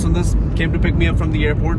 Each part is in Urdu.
Sundar came to pick me up from the airport.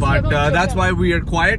But that's why we are quiet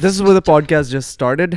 This is where the podcast just started.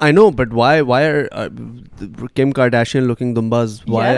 I know, but why are Kim Kardashian looking dumbas? Why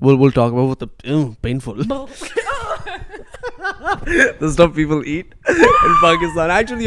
We'll talk about the painful. The stuff people eat in Pakistan. Actually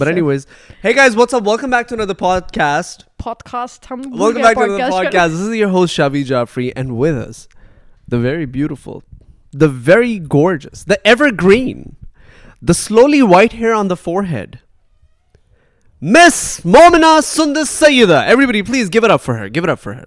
But anyways, hey guys, what's up? Welcome back to another podcast. Welcome back to another podcast. This is your host Shavi Jaffrey, and with us, the very beautiful, the very gorgeous, the evergreen, the slowly white hair on the forehead, Miss Momina Sundar Sayyida. Everybody, please give it up for her. Give it up for her.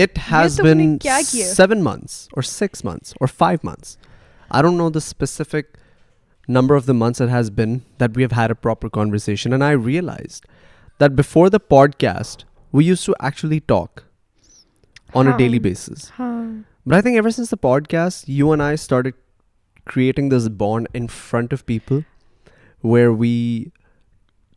It has been 7 months or 6 months or 5 months. I don't know the specific number of the months it has been that we have had a proper conversation. And I realized that before the podcast, we used to actually talk on a daily basis. But I think ever since the podcast, you and I started creating this bond in front of people where we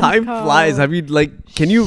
time flies. I mean like can you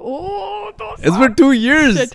It's been 2 years.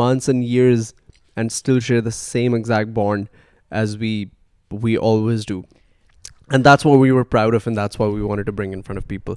months and years and still share the same exact bond as we always do. And that's what we were proud of and that's what we wanted to bring in front of people.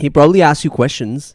he probably asked you questions.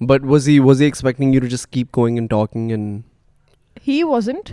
But was he expecting you to just keep going and talking and? He wasn't.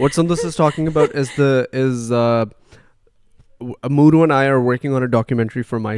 What Sundus is talking about is Muru and I are working on a documentary for my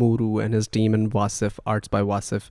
Muru and his team and Wasif, Arts by Wasif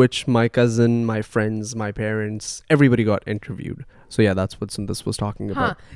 which my cousin, my friends, my parents, everybody got interviewed. So yeah, that's what Sundus was talking about.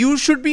you should be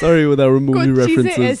Sorry with our movie references.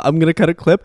I'm gonna cut a clip,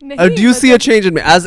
do you see a change in me as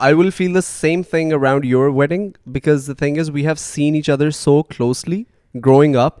I will feel the same thing around your wedding, because the thing is we have seen each other so closely growing up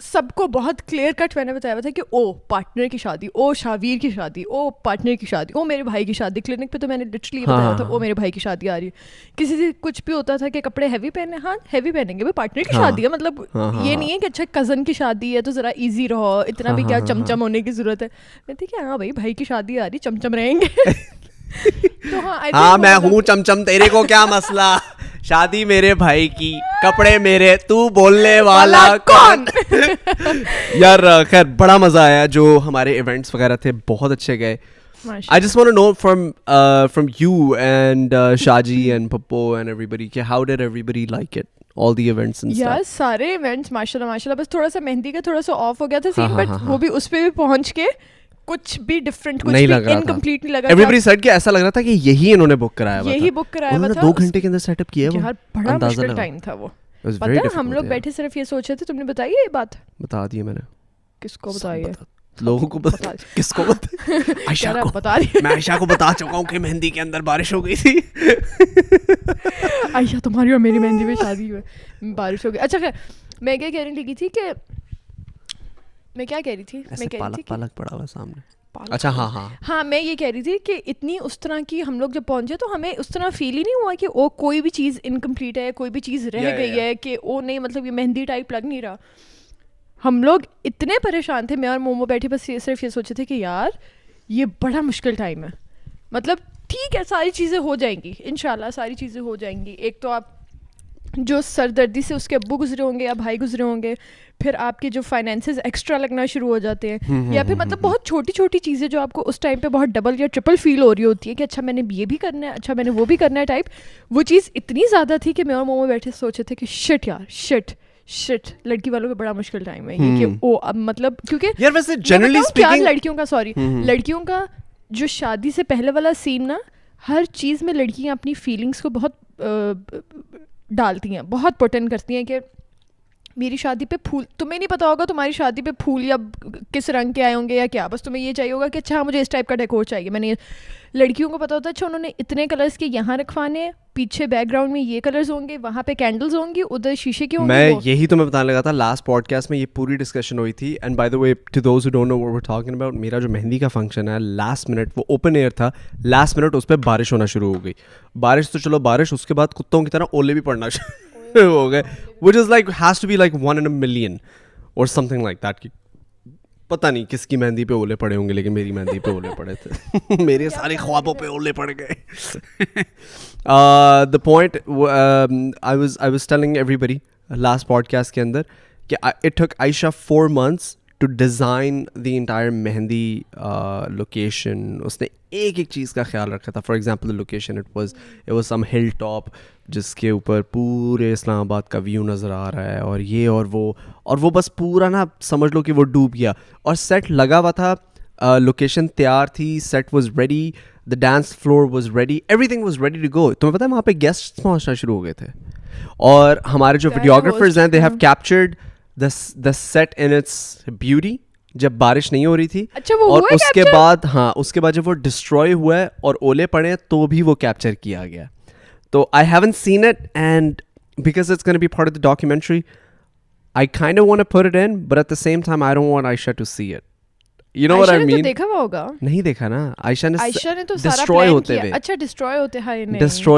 سب کو بہت کلیئر کٹ میں نے بتایا تھا کہ او پارٹنر کی شادی, او شاویر کی شادی, او پارٹنر کی شادی, او میرے بھائی کی شادی. کلینک پہ تو میں نے لٹرلی بتایا تھا او میرے بھائی کی شادی آ رہی ہے. کسی سے کچھ بھی ہوتا تھا کہ کپڑے ہیوی پہنے, ہاں ہیوی پہنیں گے بھائی پارٹنر کی شادی ہے, مطلب یہ نہیں ہے کہ اچھا کزن کی شادی ہے تو ذرا ایزی رہو, اتنا بھی کیا چمچم ہونے کی ضرورت ہے. میں تھی کہ ہاں بھائی بھائی کی شادی آ رہی, چمچم رہیں گے. ہاں میں ہوں چمچم, تیرے کو کیا مسئلہ, شادی میرے بھائی کی, کپڑے میرے, تو بولنے والا کون. یار خیر بڑا مزہ آیا, جو ہمارے ایونٹس وغیرہ تھے بہت اچھے گئے. I just want to know from you and Shaji and Pappo and everybody, how did everybody like it, all the events and stuff? یار سارے ایونٹس ماشاءاللہ, بس تھوڑا سا مہندی کا تھوڑا سا آف ہو گیا تھا سین, بٹ وہ بھی اس پہ بھی پہنچ کے کچھ بھی ڈفرنٹ, کچھ بھی انکمپلیٹ نہیں لگا. ایوریبڈی سیڈ کہ ایسا لگ رہا تھا کہ یہی انہوں نے بک کرایا ہوا تھا, یہی بک کرایا ہوا تھا. 2 گھنٹے کے اندر سیٹ اپ کیا, یار بڑا مشکل ٹائم تھا وہ. پتہ ہے ہم لوگ بیٹھے صرف یہ سوچ رہے تھے, تم نے بتائی یہ بات, بتا دی میں نے. کس کو بتائی ہے؟ لوگوں کو بتا, کس کو بتا, عائشہ کو بتا رہی. میں عائشہ کو بتا چکا ہوں کہ مہندی کے اندر بارش ہو گئی تھی. عائشہ تمہاری اور میری مہندی میں شادی ہوئی, بارش ہو گئی. اچھا خیر, میں کیا کہنے لگی تھی کہ میں کیا کہہ رہی تھی, میں کہہ رہی تھی پالک پڑا ہوا سامنے. اچھا ہاں میں یہ کہہ رہی تھی کہ اتنی اس طرح کی ہم لوگ جب پہنچے تو ہمیں اس طرح فیل ہی نہیں ہوا کہ او کوئی بھی چیز انکمپلیٹ ہے, کوئی بھی چیز رہ گئی ہے, کہ او نہیں مطلب یہ مہندی ٹائپ لگ نہیں رہا. ہم لوگ اتنے پریشان تھے, میں اور مومو بیٹھے بس صرف یہ سوچے تھے کہ یار یہ بڑا مشکل ٹائم ہے, مطلب ٹھیک ہے ساری چیزیں ہو جائیں گی انشاءاللہ, ساری چیزیں ہو جائیں گی. ایک تو آپ جو سردردی سے اس کے ابو گزرے ہوں گے یا بھائی گزرے ہوں گے, پھر آپ کے جو فائنینسز ایکسٹرا لگنا شروع ہو جاتے ہیں, یا پھر مطلب بہت چھوٹی چھوٹی چیزیں جو آپ کو اس ٹائم پہ بہت ڈبل یا ٹرپل فیل ہو رہی ہوتی ہے کہ اچھا میں نے یہ بھی کرنا ہے, اچھا میں نے وہ بھی کرنا ہے ٹائپ. وہ چیز اتنی زیادہ تھی کہ میں اور مومو بیٹھے سوچے تھے کہ شٹ یار شٹ لڑکی والوں پہ بڑا مشکل ٹائم ہے یہ, کہ او اب مطلب کیونکہ یار ویسے جنرلی اسپیکنگ لڑکیوں کا جو شادی سے پہلے والا سین نا, ہر چیز میں لڑکیاں اپنی فیلنگس کو بہت ڈالتی ہیں, بہت پوٹن کرتی ہیں کہ میری شادی پہ پھول, تمہیں نہیں پتا ہوگا تمہاری شادی پہ پھول یا کس رنگ کے آئے ہوں گے یا کیا, بس تمہیں یہ چاہیے ہوگا کہ اچھا مجھے اس ٹائپ کا ڈیکور چاہیے. میں نے لڑکیوں کو پتا ہوتا ہے اچھا انہوں نے اتنے کلرز کے یہاں رکھوانے ہیں, پیچھے بیک گراؤنڈ میں یہ کلرز ہوں گے, وہاں پہ کینڈلز ہوں گی, ادھر شیشے کی ہوں گے. میں یہی تمہیں بتانے لگا تھا, لاسٹ پوڈ کاسٹ میں یہ پوری ڈسکشن ہوئی تھی. And by the way to those who don't know what we are talking about, میرا جو مہندی کا فنکشن ہے لاسٹ منٹ وہ اوپن ایئر تھا, لاسٹ منٹ اس پہ بارش ہونا شروع ہو گئی. بارش تو چلو بارش, اس کے بعد کتوں کی طرح اولے بھی پڑنا شروع ہو گئے, which is like has to be like 1 in a million or something like that. کہ پتہ نہیں کس کی مہندی پہ اولے پڑے ہوں گے, لیکن میری مہندی پہ اولے پڑے تھے. میرے سارے خوابوں پہ اولے پڑ گئے. The point I was telling everybody last podcast کے اندر کہ it took Aisha 4 months to design the entire mehndi location. اس نے ایک چیز کا خیال رکھا تھا. For example the location, it was some hill top جس کے اوپر پورے اسلام آباد کا ویو نظر آ رہا ہے, اور یہ اور وہ بس پورا نا سمجھ لو کہ وہ ڈوب گیا. اور سیٹ لگا ہوا تھا, لوکیشن تیار تھی, set was ready, the dance floor was ready, everything was ready to go. تمہیں پتہ ہے وہاں پہ گیسٹ پہنچنا شروع ہو گئے تھے, اور ہمارے جو ویڈیوگرافرز ہیں they have captured the set in its beauty جب بارش نہیں ہو رہی تھی. اور اس کے بعد جب وہ ڈسٹروائے ہوا ہے اور اولے پڑے تو بھی وہ کیپچر کیا گیا. So I haven't seen it, and because it's going to be part of the documentary, I kind of want to put it in, but at the same time I don't want Aisha to see it. You know what I mean? Aisha نے تو دیکھا ہوگا. نہیں دیکھا نا, Aisha نے تو سارا پلان کیا. اچھا ڈسٹروائے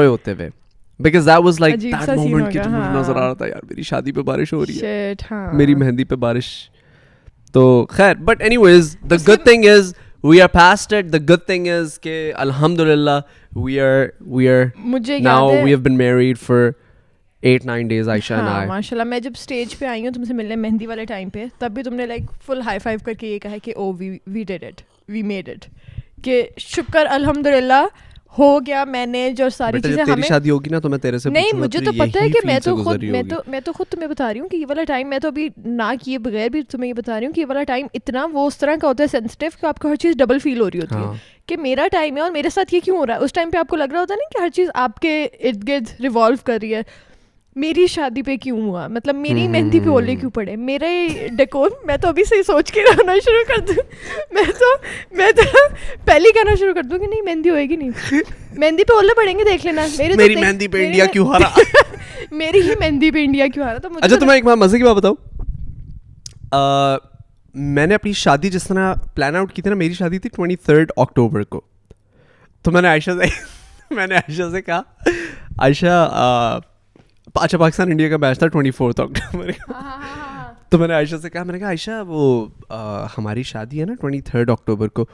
ہوتے ہوئے because that was like that moment کہ مجھے نظر آ رہا تھا یار میری شادی پہ بارش ہو رہی ہے, میری مہندی پہ بارش. تو خیر, but anyways the good thing is we are past it. The good thing is کہ alhamdulillah we are now we have been married for 8-9 days, Aisha and I. ماشاءاللہ میں جب اسٹیج پہ آئی ہوں تم سے ملنے مہندی والے ٹائم پہ, تب بھی تم نے لائک فل ہائی فائیو کر کے یہ کہا کہ او we did it, we made it, کہ شکر الحمدللہ ہو گیا مینیج اور ساری چیزیں. ہمیں شادی ہوگی نا تو میں تیرے سے نہیں, مجھے تو پتہ ہے کہ میں تو خود تمہیں بتا رہی ہوں کہ یہ والا ٹائم, میں تو ابھی نہ کیے بغیر بھی تمہیں یہ بتا رہی ہوں کہ یہ والا ٹائم اتنا وہ اس طرح کا ہوتا ہے سینسٹیو کہ آپ کو ہر چیز ڈبل فیل ہو رہی ہوتی ہے کہ میرا ٹائم ہے اور میرے ساتھ یہ کیوں ہو رہا ہے. اس ٹائم پہ آپ کو لگ رہا ہوتا ہے نا کہ ہر چیز آپ کے ارد گرد ریوالو کر رہی ہے. میری شادی پہ کیوں ہوا, مطلب میری مہندی پہ اولے کیوں پڑے, میرے ڈیکور. میں تو ابھی سے ہی سوچ کے رہنا شروع کر دوں, میں تو پہلے کہنا شروع کر دوں کہ نہیں مہندی ہوئے گی نہیں, مہندی پہ اولے پڑیں گے دیکھ لینا. میری مہندی پہ انڈیا کیوں ہارا, میری ہی مہندی پہ انڈیا کیوں ہارا. تو اچھا تمہیں ایک بار مزے کی بات بتاؤں, میں نے اپنی شادی جس طرح پلان آؤٹ کی تھی نا, میری شادی تھی 23 اکتوبر کو. تو میں نے عائشہ سے کہا, عائشہ اچھا پاکستان انڈیا کا میچ تھا 24 اکتوبر کو. تو میں نے عائشہ سے کہا, میں نے کہا عائشہ وہ ہماری شادی ہے نا 23 اکتوبر کو,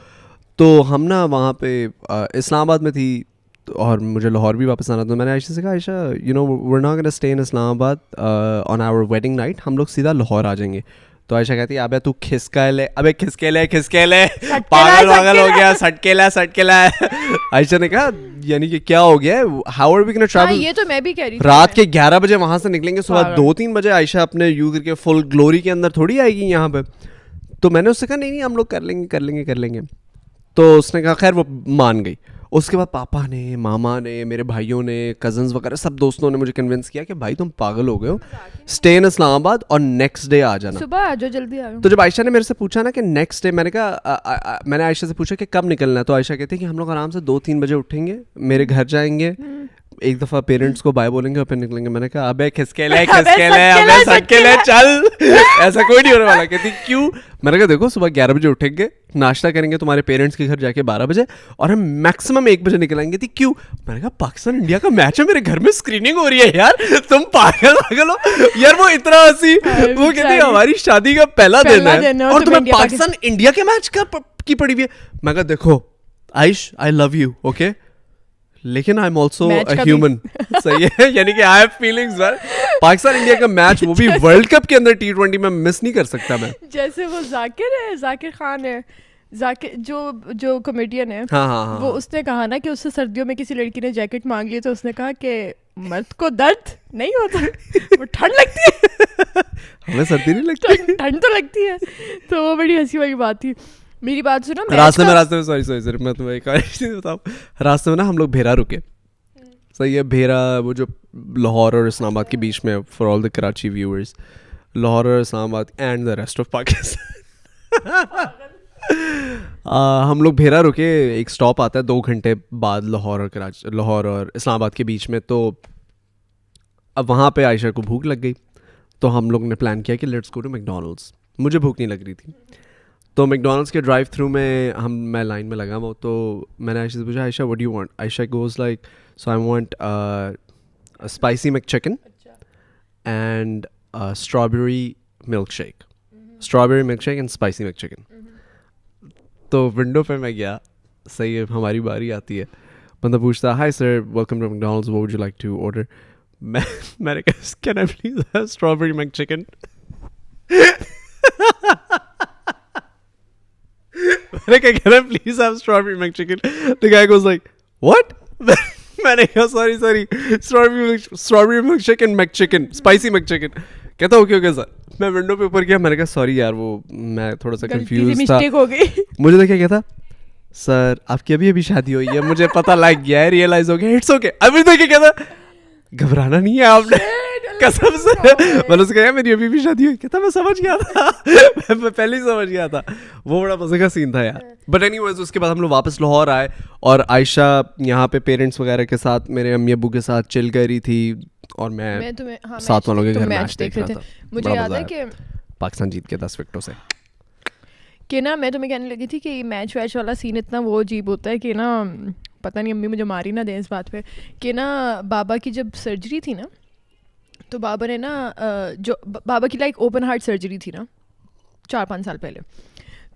تو ہم نا وہاں پہ اسلام آباد میں تھی اور مجھے لاہور بھی واپس آنا تھا. میں نے عائشہ سے کہا, Ayesha you know we're not gonna stay in Islamabad on our wedding night, ہم لوگ سیدھا لاہور آ جائیں گے. تو عائشہ کہتی ہے ابے تو کھسکے لے پاگل ہو گیا, سٹکے لے. عائشہ نے کہا یعنی کہ کیا ہو گیا, how are we gonna travel. یہ تو میں بھی کہہ رہی تھی, رات کے 11 بجے وہاں سے نکلیں گے, صبح 2-3 بجے عائشہ اپنے یو کر کے فل گلوری کے اندر تھوڑی آئے گی یہاں پہ. تو میں نے اس سے کہا نہیں ہم لوگ کر لیں گے. تو اس نے کہا خیر وہ مان گئی. اس کے بعد پاپا نے, ماما نے, میرے بھائیوں نے, کزنز وغیرہ سب دوستوں نے مجھے کنونس کیا کہ بھائی تم پاگل ہو گئے ہو, اسٹے ان اسلام آباد اور نیکسٹ ڈے آ جانا, صبح آ جاؤ, جلدی آ جاؤ. تو جب عائشہ نے میرے سے پوچھا نا کہ نیکسٹ ڈے, میں نے کہا میں نے عائشہ سے پوچھا کہ کب نکلنا ہے, تو عائشہ کہتی ہے کہ ہم لوگ آرام سے 2-3 بجے اٹھیں گے, میرے گھر جائیں گے, ایک دفعہ پیرنٹس کو بائے بولیں گے اور پھر نکلیں گے. میں نے کہا ابے کھسکے لے چل, ایسا کوئی نہیں ہونے والا. کہتی کیوں؟ میں نے کہا دیکھو صبح 11 بجے اٹھیں گے, ناشتہ کریں گے تمہارے پیرنٹس کے گھر جا کے 12 بجے, اور ہم میکسیمم 1 بجے نکلیں گے. کیوں؟ میں نے کہا پاکستان انڈیا کا میچ ہے, میرے گھر میں اسکریننگ ہو رہی ہے یار, تم پاگل ہو یار. وہ اتنا ہنسی, وہ کہتی ہماری شادی کا پہلا دن ہے اور تمہیں پاکستان انڈیا کے میچ کی پڑی ہوئی ہے. میں کہا دیکھو عائش, آئی لو یو اوکے, لیکن I am also a human. صحیح ہے, یعنی کہ I have feelings. Pakistan India کا میچ وہ بھی ورلڈ کپ کے اندر T20 میں مس نہیں کر سکتا میں. جیسے وہ ذاکر خان ہے, جو کامیڈین ہے, وہ اس نے کہا نا کہ اس سے سردیوں میں کسی لڑکی نے جیکٹ مانگ لی, تو اس نے کہا کہ مرد کو درد نہیں ہوتا, وہ ٹھنڈ لگتی ہے, ہمیں سردی نہیں لگتی, ٹھنڈ تو لگتی ہے. تو وہ بڑی ہنسی والی بات تھی. میری بات سنو, راستے میں سوری میں تمہیں ایک اور چیز بتاؤں. راستے میں نا ہم لوگ بھیرا رکے. صحیح ہے, بھیرا وہ جو لاہور اور اسلام آباد کے بیچ میں, for all the Karachi viewers, Lahore اور اسلام آباد and the rest of Pakistan. ہم لوگ بھیرا رکے, ایک اسٹاپ آتا ہے 2 گھنٹے بعد لاہور اور اسلام آباد کے بیچ میں. تو اب وہاں پہ عائشہ کو بھوک لگ گئی, تو ہم لوگ نے پلان کیا کہ لیٹس گو ٹو میکڈونلڈس. مجھے بھوک نہیں لگ رہی تھی, تو میکڈونلڈس کے ڈرائیو تھرو میں میں لائن میں لگا ہوا. تو میں نے عائشہ سے پوچھا Ayesha what do you want. Ayesha goes like so I want spicy McChicken and strawberry milkshake and spicy McChicken. تو ونڈو پہ میں گیا, صحیح ہے, ہماری باری آتی ہے, بندہ پوچھتا hi sir welcome to McDonald's what would you like to order. میں نے کہا can I please have strawberry McChicken. میں نے کہا can I please have strawberry McChicken. The guy goes like what? میں نے کہا sorry strawberry McChicken McChicken spicy McChicken. کہتا اوکے سر. میں ونڈو پہ اوپر گیا, میں نے کہا سوری یار وہ میں تھوڑا سا کنفیوز تھا, مجھے دیکھا کیا تھا سر آپ کی ابھی شادی ہوئی ہے, مجھے پتہ لگ گیا ہے, ریئلائز ہو گیا, اٹس اوکے. ابھی دیکھے کیا تھا, گھبرانا نہیں ہے آپ نے, قسم سے. میں نے اس کو کہا میری ابھی بھی شادی ہوئی, کہتا میں سمجھ گیا تھا, میں پہلے ہی سمجھ گیا تھا. وہ بڑا مزے کا سین تھا یار. بٹ اینی ویز اس کے بعد ہم لوگ واپس لاہور آئے, اور عائشہ یہاں پہ پیرنٹس وغیرہ کے ساتھ, میرے امی ابو کے ساتھ چل کر رہی تھی, اور میں ساتھ والوں کے گھر میچ دیکھ رہا تھا. مجھے یاد ہے کہ پاکستان جیت کے 10 وکٹوں سے, کہ نا میں تمہیں کہنے لگی تھی کہ میچ ویچ والا سین اتنا وہ عجیب ہوتا ہے کہ نا پتہ نہیں امی مجھے ماری نہ دیں اس بات پہ, کہ نا بابا کی جب سرجری تھی نا, تو بابا نے نا جو بابا کی لائک اوپن ہارٹ سرجری تھی نا 4-5 سال پہلے,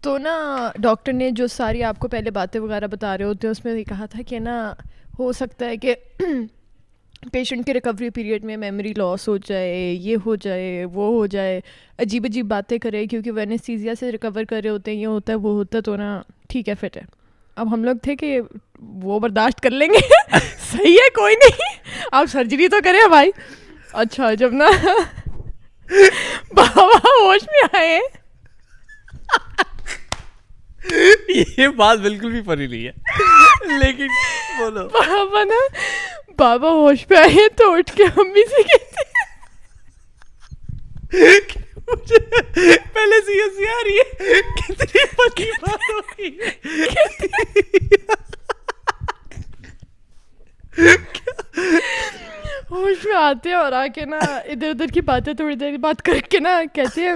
تو نا ڈاکٹر نے جو ساری آپ کو پہلے باتیں وغیرہ بتا رہے ہوتے ہیں اس میں یہ کہا تھا کہ نا ہو سکتا ہے کہ پیشنٹ کے ریکوری پیریڈ میں میموری لاس ہو جائے, یہ ہو جائے, وہ ہو جائے, عجیب عجیب باتیں کرے, کیونکہ وہ انیستھیزیا سے ریکور کر رہے ہوتے ہیں, یہ ہوتا ہے وہ ہوتا ہے, تو نا ٹھیک ہے فٹ ہے. اب ہم لوگ تھے کہ وہ برداشت کر لیں گے, صحیح ہے کوئی نہیں, آپ سرجری تو کریں بھائی. اچھا جب نا بابا ہوش میں آئے, یہ بات بالکل بھی فنی نہیں ہے, لیکن بولو. بابا ہوش پہ آئے تو اٹھ کے امی سے کہتے مجھے پہلے سے ہنسی آ رہی ہے, کتنی پکی بات ہو گئی ہوش میں آتے اور آ کے نا ادھر ادھر کی باتیں تھوڑی دیر بات کر کے نا کہتے ہیں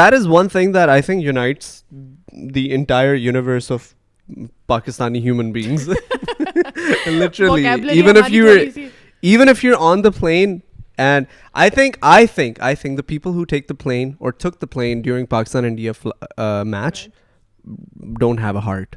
That is one thing that I think unites the entire universe of Pakistani human beings. Literally, even if you're on the plane, and I think the people who take the plane or took the plane during Pakistan-India match don't have a heart.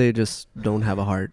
They just don't have a heart.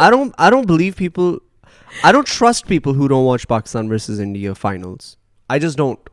I don't believe people. I don't trust people who don't watch Pakistan versus India finals. I just don't.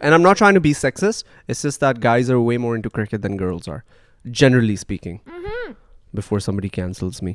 And I'm not trying to be sexist. It's just that guys are way more into cricket than girls are, generally speaking. Before somebody cancels me.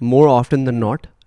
more often than not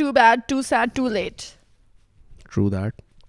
Too bad, too sad, too late. True that.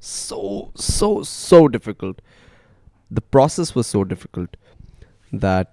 so difficult. The process was so difficult that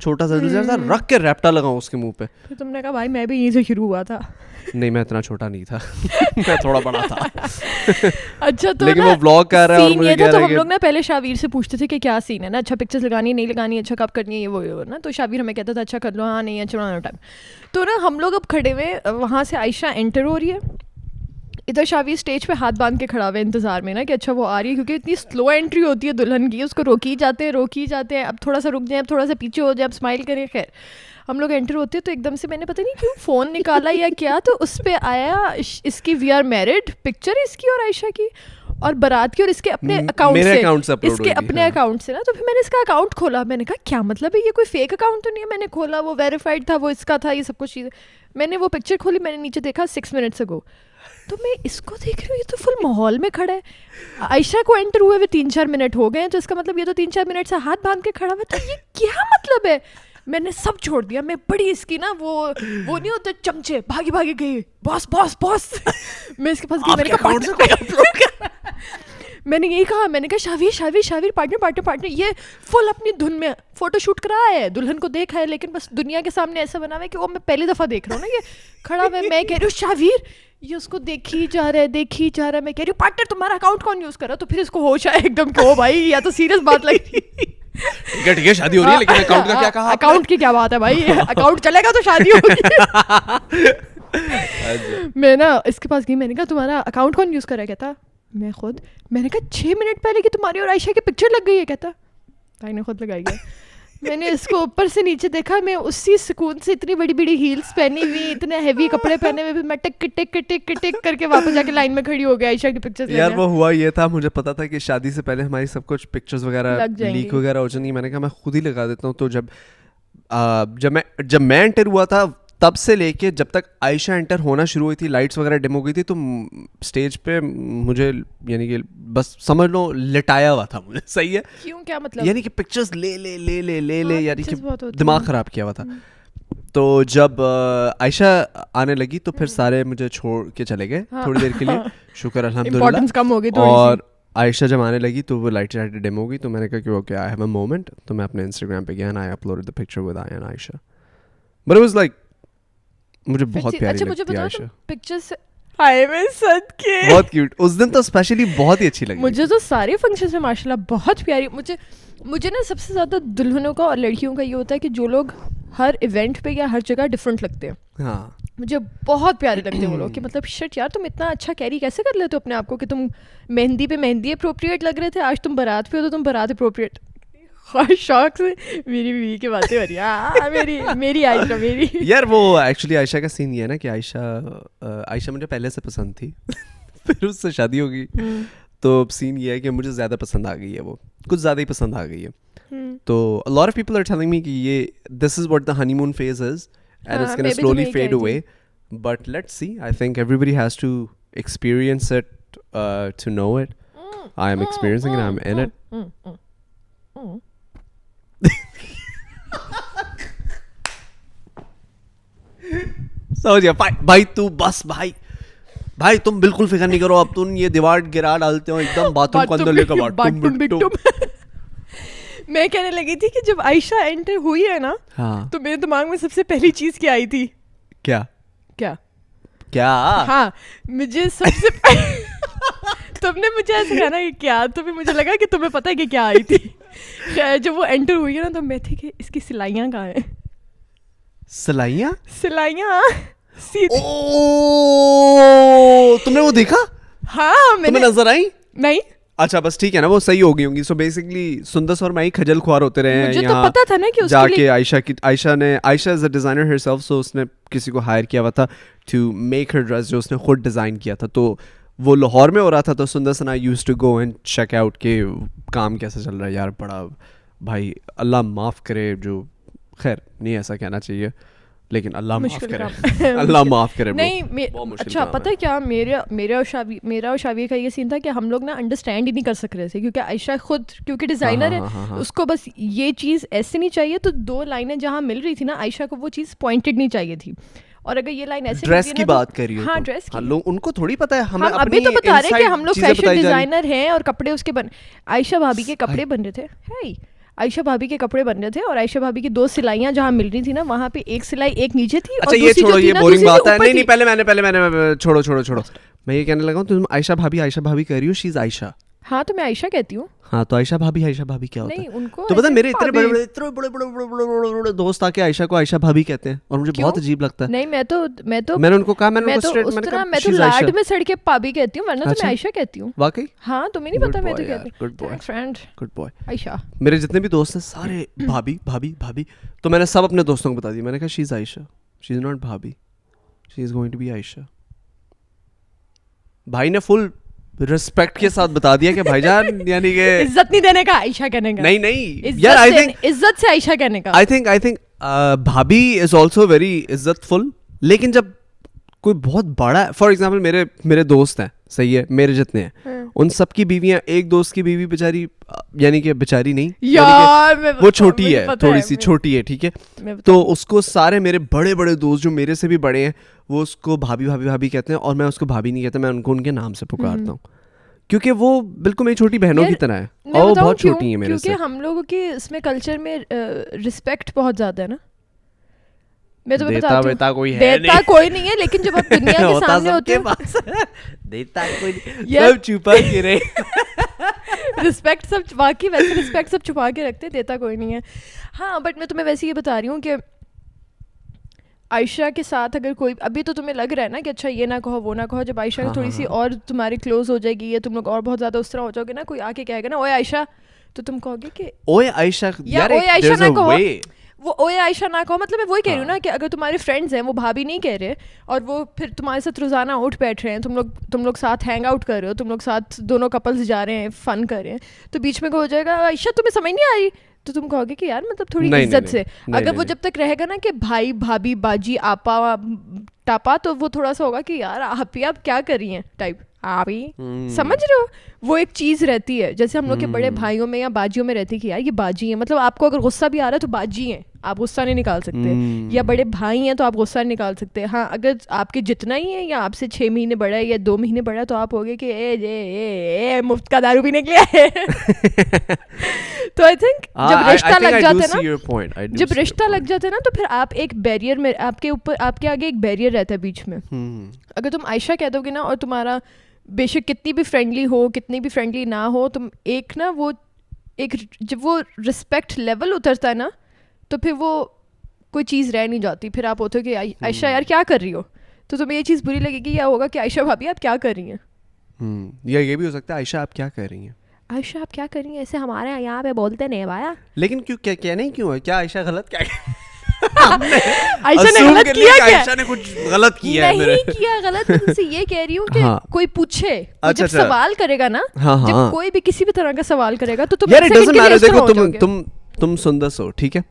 چھوٹا سا جیسا رکھ کے ریپٹا لگاؤں اس کے منہ پہ. پھر تم نے کہا بھائی میں بھی یہیں سے شروع ہوا تھا. نہیں میں اتنا چھوٹا نہیں تھا, میں تھوڑا بڑا تھا. اچھا تو لیکن وہ بلاگ کر رہا ہے اور مجھے کہہ رہا ہے تو ہم لوگ نا پہلے شاویر سے پوچھتے تھے کہ کیا سین ہے نا, اچھا پکچرز لگانی ہے نہیں لگانی ہے, اچھا کب کرنی ہے یہ وہ نا, تو شاویر ہمیں کہتا تھا اچھا کر لو, ہاں نہیں اچھا ٹائم. تو نا ہم لوگ اب کھڑے ہوئے, وہاں سے عائشہ انٹر ہو رہی ہے, ادھر شاویر اسٹیج پہ ہاتھ باندھ کے کھڑا ہوا ہے انتظار میں نا کہ اچھا وہ آ رہی ہے, کیونکہ اتنی سلو انٹری ہوتی ہے دلہن کی, اس کو روکی جاتے ہیں, اب تھوڑا سا رک جائیں, اب تھوڑا سا پیچھے ہو جائیں, اب اسمائل کریں. خیر ہم لوگ انٹر ہوتے تو ایک دم سے میں نے پتہ نہیں کیوں فون نکالا یا کیا, تو اس پہ آیا اس کی وی آر میرڈ پکچر, اس کی اور عائشہ کی اور بارات کی, اور اس کے اپنے اکاؤنٹ سے, اس کے اپنے اکاؤنٹ سے نا. تو پھر میں نے اس کا اکاؤنٹ کھولا, میں نے کہا کیا مطلب ہے, یہ کوئی فیک اکاؤنٹ تو نہیں ہے. میں نے کھولا, وہ ویریفائڈ تھا, وہ اس کا تھا, یہ سب کچھ چیزیں. میں نے وہ پکچر کھولی, میں نے نیچے دیکھا 6 منٹس اگو. تو میں اس کو دیکھ رہی ہوں, یہ تو فل ماحول میں کھڑا ہے. عائشہ کو انٹر ہوئے 3-4 منٹ ہو گئے ہیں, تو اس کا مطلب یہ تو 3-4 منٹ سے ہاتھ باندھ کے کھڑا ہوا, تو یہ کیا مطلب ہے. میں نے سب چھوڑ دیا, میں بڑی اس کی نا وہ نہیں ہوتے چمچے, بھاگی بھاگی گئی, باس باس باس. میں اس کے پاس گئی, میں نے یہی کہا, میں نے کہا شاویر پارٹنر, یہ فل اپنی دھن میں فوٹو شوٹ کرا ہے, دلہن کو دیکھا ہے, لیکن بس دنیا کے سامنے ایسا بنا ہوا ہے کہ وہ میں پہلی دفعہ دیکھ رہا ہوں نا, یہ کھڑا ہوا ہے. میں کہہ رہی ہوں شاویر, یہ اس کو دیکھی جا رہا ہے. میں کہہ رہی ہوں پارٹنر تمہارا اکاؤنٹ کون یوز کر رہا. تو پھر اس کو ہوش آیا ایک دم کہ او بھائی یا تو سیریس بات لگ رہی. ٹھیک ہے شادی ہو رہی ہے, لیکن اکاؤنٹ کا کیا کہا, اکاؤنٹ کی کیا بات ہے بھائی, اکاؤنٹ چلے گا تو شادی ہوگی. میں نا اس کے پاس گئی, میں نے کہا تمہارا اکاؤنٹ کون یوز کر رہا ہے. کہتا میں خود. میں نے کہا 6 منٹ پہلے کہ تمہاری اور عائشہ کی پکچر لگ گئی ہے. کہتا بھائی نے خود لگائی ہے. میں نے اس کو اوپر سے نیچے دیکھا, میں اسی سکون سے اتنی بڑی بڑی ہیلس پہنی ہوئی, اتنے ہیوی کپڑے پہنے ہوئے, میں ٹک ٹک ٹک ٹک کر کے واپس جا کے لائن میں کھڑی ہو گئی عائشہ کی پکچرز. یار وہ ہوا یہ تھا, مجھے پتا تھا کہ شادی سے پہلے ہماری سب کچھ پکچرز وغیرہ لیک وغیرہ ہو جائیں گی. میں نے کہا میں خود ہی لگا دیتا ہوں. تو جب میں انٹر ہوا تھا تب سے لے کے جب تک عائشہ انٹر ہونا شروع ہوئی تھی, لائٹس وغیرہ ڈم ہو گئی تھی, تو اسٹیج پہ مجھے یعنی کہ بس سمجھ لو لٹایا ہوا تھا مجھے. صحیح ہے, کیوں کیا مطلب, یعنی کہ پکچرز لے یعنی کہ دماغ خراب کیا ہوا تھا. تو جب عائشہ آنے لگی تو پھر سارے مجھے چھوڑ کے چلے گئے تھوڑی دیر کے لیے, شکر الحمدللہ. اور عائشہ جب آنے لگی تو وہ لائٹ ڈم ہو گئی, تو میں نے کہا کہ okay I have a moment. تو میں اپنے انسٹاگرام پہ گیا and I upload the picture with I and Ayesha. But it was like مجھے بہت پیاری لگتی ہے عائشہ. پکچرز ہائے میں صدقے بہت کیوٹ, اس دن تو اسپیشلی بہت ہی اچھی لگی مجھے. تو سارے فنکشنز میں ماشاءاللہ بہت پیاری. مجھے نا سب سے زیادہ دلہنوں کا اور لڑکیوں کا یہ ہوتا ہے کہ جو لوگ ہر ایونٹ پہ یا ہر جگہ ڈفرینٹ لگتے ہیں. ہاں مجھے بہت پیارے لگتے ہیں وہ لوگ, کہ مطلب شٹ یار تم اتنا اچھا کیری کیسے کر لیتے ہو اپنے آپ کو, کہ تم مہندی پہ مہندی اپروپریٹ لگ رہے تھے, آج تم بارات پہ ہو تو تم بارات اپروپریٹ. شوق سے میری بیوی کی باتیں ہو رہی ہیں, میری عائشہ میری. یار وہ ایکچولی عائشہ کا سین یہ ہے نا کہ عائشہ مجھے پہلے سے پسند تھی, پھر اس سے شادی ہو گئی, تو سین یہ ہے کہ مجھے زیادہ پسند آ گئی ہے, وہ کچھ زیادہ ہی پسند آ گئی ہے. تو a lot of people are telling me کہ یہ this is what the honeymoon phase is and it's going to slowly fade away, but let's see. I think everybody has to experience it to know it. I am experiencing it, I'm in it. سمجھ گیا بھائی, تو بس بھائی تم بالکل فکر نہیں کرو, اب تم یہ دیوار گرا ڈالتے ہو ایک دم باتھ روم کے اندر لے کر باٹم. میں کہنے لگی تھی کہ جب عائشہ انٹر ہوئی ہے نا, تو میرے دماغ میں سب سے پہلی چیز کیا آئی تھی, کیا ہاں مجھے سب سے تم نے مجھے ایسا کہا نا کہ کیا, تو پھر مجھے لگا کہ تمہیں پتہ ہے کہ کیا آئی تھی. جب وہ انٹر ہوئی ہے نا, تو میں تھی کہ اس کی سلائیاں کہاں ہیں. سلائیاں تم نے وہ دیکھا؟ ہاں میں تمہیں نظر آئی؟ نہیں. اچھا بس ٹھیک ہے نا, وہ صحیح ہو گئی ہوں گی. سو بیسکلی سندس اور میں ہی کھجل خوار ہوتے رہے ہیں. مجھے تو پتا تھا نا کہ جا کے عائشہ از اے ڈیزائنر ہر سیلف, سو اس نے کسی کو ہائر کیا ہوا تھا ٹو میک ہر ڈریس, جو اس نے خود ڈیزائن کیا تھا. تو وہ لاہور میں ہو رہا تھا, تو Sundus and I use to go and check out کہ کام کیسا چل رہا ہے. یار بڑا بھائی اللہ معاف کرے, جو خیر نہیں ایسا کہنا چاہیے, لیکن اللہ معاف کرے. نہیں اچھا پتہ ہے کیا, میرا اور شاویہ کا یہ سین تھا کہ ہم لوگ نا انڈرسٹینڈ ہی نہیں کر سک رہے تھے, کیونکہ عائشہ خود کیونکہ ڈیزائنر ہے, اس کو بس یہ چیز ایسے نہیں چاہیے. تو 2 لائنیں جہاں مل رہی تھی نا, عائشہ کو وہ چیز پوائنٹڈ نہیں چاہیے تھی. اور اگر یہ لائن ایسے ڈریس کی بات کر رہی ہو, ہاں ڈریس کی, ان کو تھوڑی پتہ ہے, ہم ابھی تو بتا رہے کہ ہم لوگ فیشن ڈیزائنر ہیں اور کپڑے اس کے عائشہ بھابی کے کپڑے بن رہے تھے. عائشہ بھابی کے کپڑے بن رہے تھے اور عائشہ بھابی کی 2 سلائیاں جہاں مل رہی تھی نا وہاں پہ ایک سلائی ایک نیچے تھی. اچھا یہ چھوڑو, یہ بورنگ بات ہے. نہیں پہلے میں نے چھوڑو میں یہ کہنے لگا ہوں تم عائشہ بھابی کہہ رہی ہو, شی از عائشہ. ہاں تو میں عائشہ کہتی ہوں. ہاں تو عائشہ بھابی کیا ہوتا ہے؟ نہیں ان کو تو پتہ ہے میرے اتنے بڑے دوست آ کے عائشہ کو عائشہ بھابی کہتے ہیں اور مجھے بہت عجیب لگتا ہے. نہیں میں تو میں نے ان کو کہا, میں تو لاڈ میں سڑ کے پابی کہتی ہوں, ورنہ تو میں عائشہ کہتی ہوں. واقعی؟ ہاں تمہیں نہیں پتا, میں تو کہتی ہوں گڈ بوائے عائشہ. میرے جتنے بھی دوست ہیں سارے بھابی بھابی بھابی, تو میں نے سب اپنے دوستوں کو بتا دیا. میں نے کہا شی از عائشہ, شی از ناٹ بھابی, she is going to be Ayesha. بھائی نے فل ریسپیکٹ کے ساتھ بتا دیا کہ بھائی جان, یعنی کہ عزت نہیں دینے کا عائشہ کہنے کا. نہیں یار, آئی تھنک عزت سے عائشہ کہنے کا. آئی تھنک بھابی از آلسو ویری عزت فل. لیکن جب کوئی بہت بڑا, فار ایگزامپل میرے دوست ہیں, صحیح ہے, میرے جتنے ہیں, ان سب کی بیویاں, ایک دوست کی بیوی بیچاری, یعنی کہ بیچاری نہیں یار, وہ چھوٹی ہے, تھوڑی سی چھوٹی ہے, ٹھیک ہے, تو اس کو سارے میرے بڑے بڑے دوست جو میرے سے بھی بڑے ہیں وہ اس کو بھابی کہتے ہیں, اور میں اس کو بھابی نہیں کہتا, میں ان کو ان کے نام سے پکارتا ہوں, کیونکہ وہ بالکل میری چھوٹی بہنوں کی طرح ہے اور وہ بہت چھوٹی ہیں میرے سے. کیونکہ ہم لوگوں کی اس میں کلچر میں رسپیکٹ بہت زیادہ ہے نا. میں تو دیتا کوئی نہیں ہے, لیکن جب آپ دنیا کے سامنے ہوتے ہیں دیتا کوئی سب چھپا کے رہے. رسپیکٹ سب واقعی ویسے رسپیکٹ سب چھپا کے رکھتے, دیتا کوئی نہیں ہے. ہاں بٹ میں تمہیں ویسے یہ بتا رہی ہوں کہ عائشہ کے ساتھ اگر کوئی, ابھی تو تمہیں لگ رہا ہے نا کہ اچھا یہ نہ کہو وہ نہ کہو, جب عائشہ تھوڑی سی اور تمہاری کلوز ہو جائے گی یا تم لوگ اور بہت زیادہ اس طرح ہو جاؤ گے نا, کوئی آ کے کہے گا نا اوے عائشہ, تو تم کہو گے کہ اوے عائشہ, یا اوے عائشہ نہ کہو, وہ اوے عائشہ نہ کہو. مطلب میں وہی کہہ رہی ہوں نا کہ اگر تمہارے فرینڈز ہیں وہ بھابی نہیں کہہ رہے اور وہ پھر تمہارے ساتھ روزانہ اٹھ بیٹھ رہے ہیں, تم لوگ ساتھ ہینگ آؤٹ کر رہے ہو, تم لوگ ساتھ دونوں کپلز جا رہے ہیں فن کر رہے ہیں, تو بیچ میں ہو جائے گا عائشہ تمہیں سمجھ نہیں آ رہی, تو تم کہو گے کہ یار مطلب تھوڑی عزت سے. اگر وہ جب تک رہے گا نا کہ بھائی بھابی باجی آپا ٹاپا, تو وہ تھوڑا سا ہوگا کہ یار آپ ہی آپ کیا کر رہی ہیں ٹائپ, آپ ہی سمجھ رہے ہو. وہ ایک چیز رہتی ہے جیسے ہم لوگ کے بڑے بھائیوں میں یا باجیوں میں رہتی ہے کہ یار یہ باجی ہیں, مطلب آپ کو اگر غصہ بھی آ رہا ہے تو باجی ہیں, آپ غصہ نہیں نکال سکتے, یا بڑے بھائی ہیں تو آپ غصہ نہیں نکال سکتے. ہاں اگر آپ کے جتنا ہی ہے یا آپ سے 6 مہینے بڑا ہے یا 2 مہینے بڑا ہے تو آپ ہوگے کہ اے مفت کا دارو پینے کے لیے. تو آئی تھنک جب رشتہ لگ جاتا ہے نا, جب رشتہ لگ جاتا ہے نا, تو پھر آپ ایک بیریئر میں, آپ کے اوپر آپ کے آگے ایک بیریئر رہتا ہے بیچ میں. اگر تم عائشہ کہہ دو گے نا, اور تمہارا بے شک کتنی بھی فرینڈلی ہو, کتنی بھی فرینڈلی نہ ہو, تم ایک نا وہ ایک جب وہ رسپیکٹ لیول اترتا ہے نا, تو پھر وہ کوئی چیز رہ نہیں جاتی. پھر آپ ہوتے ہو کہ عائشہ یار کیا کر رہی ہو, تو تمہیں یہ چیز بری لگے گی, یا ہوگا کہ عائشہ بھابی آپ کیا کر رہی ہیں, یا یہ بھی ہو سکتا ہے عائشہ آپ کیا کر رہی ہیں, عائشہ آپ کیا کر رہی ہیں, ایسے ہمارے یہاں پہ بولتے نہیں بھایا. لیکن کیوں کیا نہیں کیوں ہے, کیا عائشہ غلط کیا عائشہ نے غلط کیا, عائشہ نے کچھ غلط کیا ہے, نہیں کیا غلط. میں سے یہ کہہ رہی ہوں کہ کوئی پوچھے, جب سوال کرے گا نا, جب کوئی بھی کسی بھی طرح کا سوال کرے گا, تو تم یار اٹ ڈزنٹ میٹر. دیکھو تم سندس ہو, ٹھیک ہے,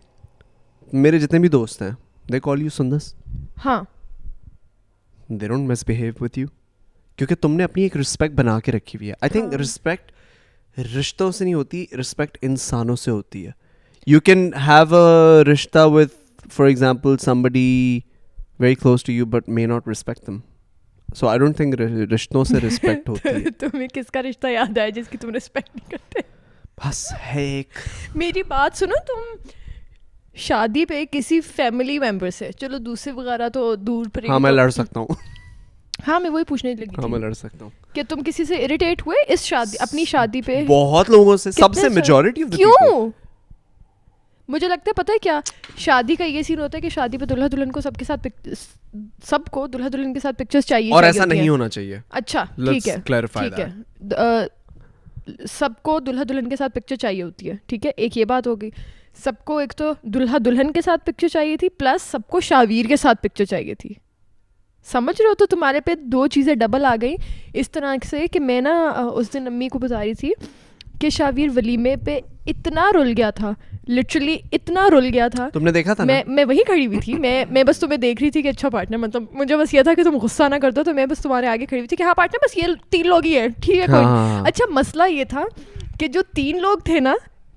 میرے جتنے بھی دوست ہیں دے کال یو سندس. ہاں they don't miss behave with you, کیونکہ تم نے اپنی ایک رسپیکٹ بنا کے رکھی ہوئی ہے. آئی تھنک رسپیکٹ رشتوں سے نہیں ہوتی, رسپیکٹ انسانوں سے ہوتی ہے. یو کین ہیو اے رشتہ with for example somebody very close to you but may not respect them, so I don't think رشتوں سے respect ہوتی ہے. تمہیں کس کا رشتہ یاد آیا جس کی تم respect نہیں کرتے؟ بس ہے ایک, میری بات سنو, تم شادی پہ کسی فیملی ممبر سے, چلو دوسرے وغیرہ تو دور پر, ہاں میں لڑ سکتا ہوں, ہاں میں وہی پوچھنے لگی تھی, ہاں میں لڑ سکتا ہوں کہ تم کسی سے اریٹیٹ ہوئے اس شادی, اپنی شادی پہ؟ بہت لوگوں سے, سب سے, میجورٹی آف دی پیپل. کیوں؟ مجھے لگتا ہے پتہ ہے کیا, شادی کا یہ سین ہوتا ہے کہ شادی پہ دلہا دلہن کو سب کے ساتھ سب کو دلہا دلہن کے ساتھ پکچرز چاہیے, اور ایسا نہیں ہونا چاہیے. اچھا ٹھیک ہے, ٹھیک ہے, سب کو دلہا دلہن کے ساتھ پکچر چاہیے ہوتی ہے, ٹھیک ہے, ایک یہ بات ہوگی. سب کو ایک تو دلہا دلہن کے ساتھ پکچر چاہیے تھی, پلس سب کو شاویر کے ساتھ پکچر چاہیے تھی. سمجھ رہے ہو, تو تمہارے پہ 2 چیزیں ڈبل آ گئی اس طرح سے کہ میں نا اس دن امی کو بتا رہی تھی کہ شاویر ولیمے پہ اتنا رل گیا تھا, لٹرلی اتنا رل گیا تھا. تم نے دیکھا تھا؟ میں وہیں کھڑی ہوئی تھی, میں بس تمہیں دیکھ رہی تھی کہ اچھا پارٹنر, مطلب مجھے بس یہ تھا کہ تم غصہ نہ کر دو, تو میں بس تمہارے آگے کھڑی ہوئی تھی کہ ہاں پارٹنر بس یہ 3 لوگ ہی ہیں, ٹھیک ہے کوئی. اچھا مسئلہ یہ تھا کہ جو 3 لوگ تھے نا,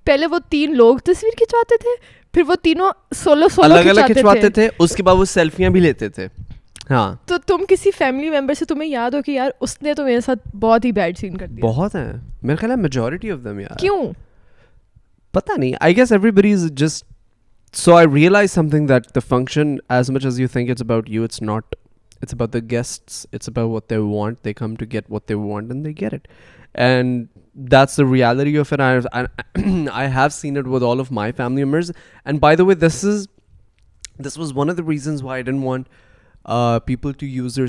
پہلے وہ 3 لوگ تصویر کھنچواتے تھے, پھر وہ تینوں سولو الگ الگ کھنچواتے تھے, اس کے بعد وہ سیلفیاں بھی لیتے تھے. ہاں تو تم کسی فیملی ممبر سے تمہیں یاد ہو کہ یار اس نے تو میرے ساتھ بہت ہی بیڈ سین کر دیا. بہت ہیں, میرے خیال ہے میجورٹی آف دم. یار کیوں؟ pata nahi, I guess everybody is just, so I realized something, that the function, as much as you think it's about you, it's not. It's about the guests. It's about what they want. They come to get what they want and they get it. And that's the reality of it. I have seen it with all of my family members. And by the way, this was one of the reasons why I didn't want people to use their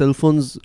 cell phones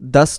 10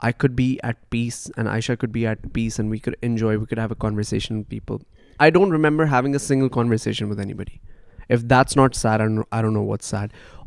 I could be at peace and Aisha could be at peace and we could enjoy, we could have a conversation with people. I don't remember having a single conversation with anybody. If that's not sad, I don't know what's sad.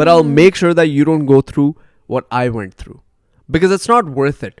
but I'll make sure that you don't go through what I went through. Because it's not worth it.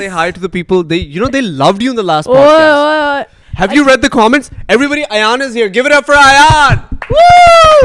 say hi to the people. They loved you in the last podcast. Have you read the comments? Everybody, Ayan is here. Give it up for Ayan. Woo!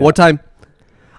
What time?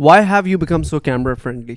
why have you become so camera friendly?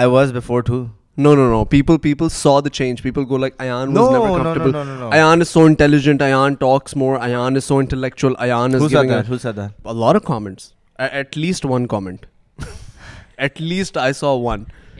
I was before too. No. People saw the change. People go like, Ayan was never comfortable. No. Ayan is so intelligent. Ayan talks more. Ayan is so intellectual. Ayan is Who said that? A lot of comments. At least one comment. At least I saw one.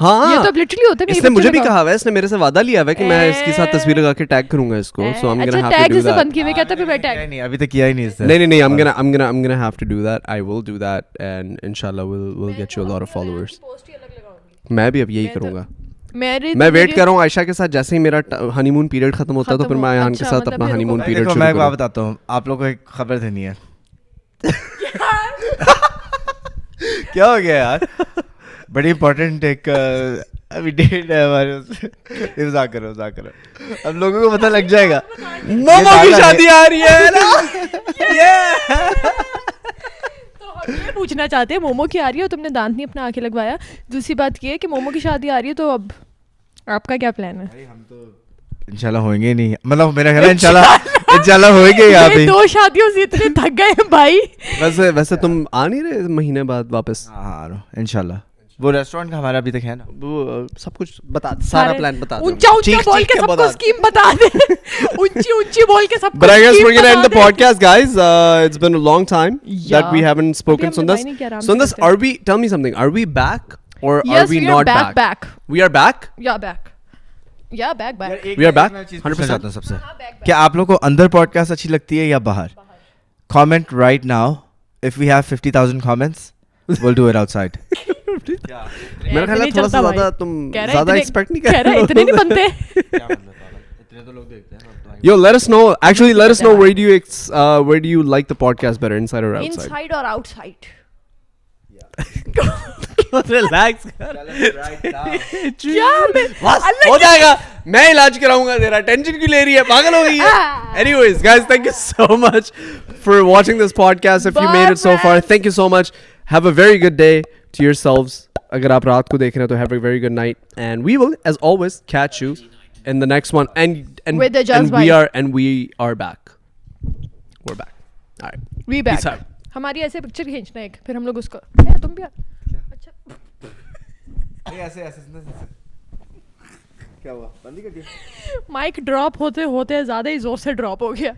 ہاں یہ تو لٹرلی ہوتا ہے. اس نے مجھے بھی کہا ہوا ہے, اس نے میرے سے وعدہ لیا ہوا ہے کہ میں اس کے ساتھ تصویر لگا کے ٹیگ کروں گا اس کو. سو I'm gonna have to do that. بند کیے کہتا ہے میں ٹیگ نہیں ابھی تک کیا ہی نہیں اس نے. نہیں I'm gonna have to do that. I will do that and inshallah we'll get you a lot of followers. میں بھی اب یہی کروں گا. میں ویٹ کر رہا ہوں عائشہ کے ساتھ, جیسے ہی میرا ہنی مون پیریڈ ختم ہوتا ہے تو پھر میں ایان کے ساتھ اپنا ہنی مون پیریڈ شروع میں کروں. بتاتا ہوں آپ لوگوں کو ایک خبر دینی ہے. کیا ہو گیا یار, بڑی امپورٹنٹ ایک ابھی ڈیٹ ہے ہمارے. مذاق کرو اب لوگوں کو پتہ لگ جائے گا. مومو کی شادی آ رہی ہے یہ پوچھنا چاہتے ہیں مومو کی آ رہی ہے, تم نے دانت نہیں اپنا آنکھیں لگوایا. دوسری بات یہ ہے کہ مومو کی شادی آ رہی ہے, تو اب آپ کا کیا پلان ہے؟ ہم تو انشاءاللہ ہوئیں گے نہیں, مطلب میرا خیال ہے انشاءاللہ ہوئیں گے. یہاں پہ 2 شادیوں سے اتنے تھک گئے ہیں بھائی. ویسے تم آ نہیں رہے مہینے بعد واپس؟ ہاں آ رہا ہوں انشاءاللہ. وہ ریسٹورینٹ کا ہمارا ابھی تک ہے نا, وہ سب کچھ بتا, سارا پلان بتا دیں. اونچا بول کے سب کو اسکیم بتا دیں, اونچی بول کے سب کو. But I guess we're going to end the podcast, guys. It's been a long time that we haven't spoken. Sundas, tell me something. Are we back or are we not back? Back. We are back? Yeah, back. We are back 100%. سب سے کیا آپ لوگوں کو اندر پوڈ کاسٹ اچھی لگتی ہے یا باہر؟ Comment right now. If we have 50,000 comments, we'll do it outside. میرا خیال ہے تھوڑا سا زیادہ تم زیادہ ایکسپیکٹ نہیں کر رہے. اتنے نہیں بنتے. Yo, let us know. Actually, let us know where do you like the podcast better, inside or outside? Inside or outside? Relax. کیا ہو جائے گا, میں علاج کراؤں گا تیرا. ٹینشن کیوں لے رہی ہے, پاگل ہو گئی ہے. Anyways, guys, thank you so much for watching this podcast. If you made it so far, thank you so much. Have a very good day to yourselves. اگر آپ رات کو دیکھ رہے ہیں تو have a very good night, and we will as always catch you in the next one. And we are back. We're back. All right. We back. Peace out. ہماری ایسے پکچر کھینچنا ایک, پھر ہم لوگ اس کو تم بھی اچھا کیا ہوا, بند ہی کر دیا. مائک ڈراپ ہوتے ہوتے زیادہ ہی زور سے ڈراپ ہو گیا.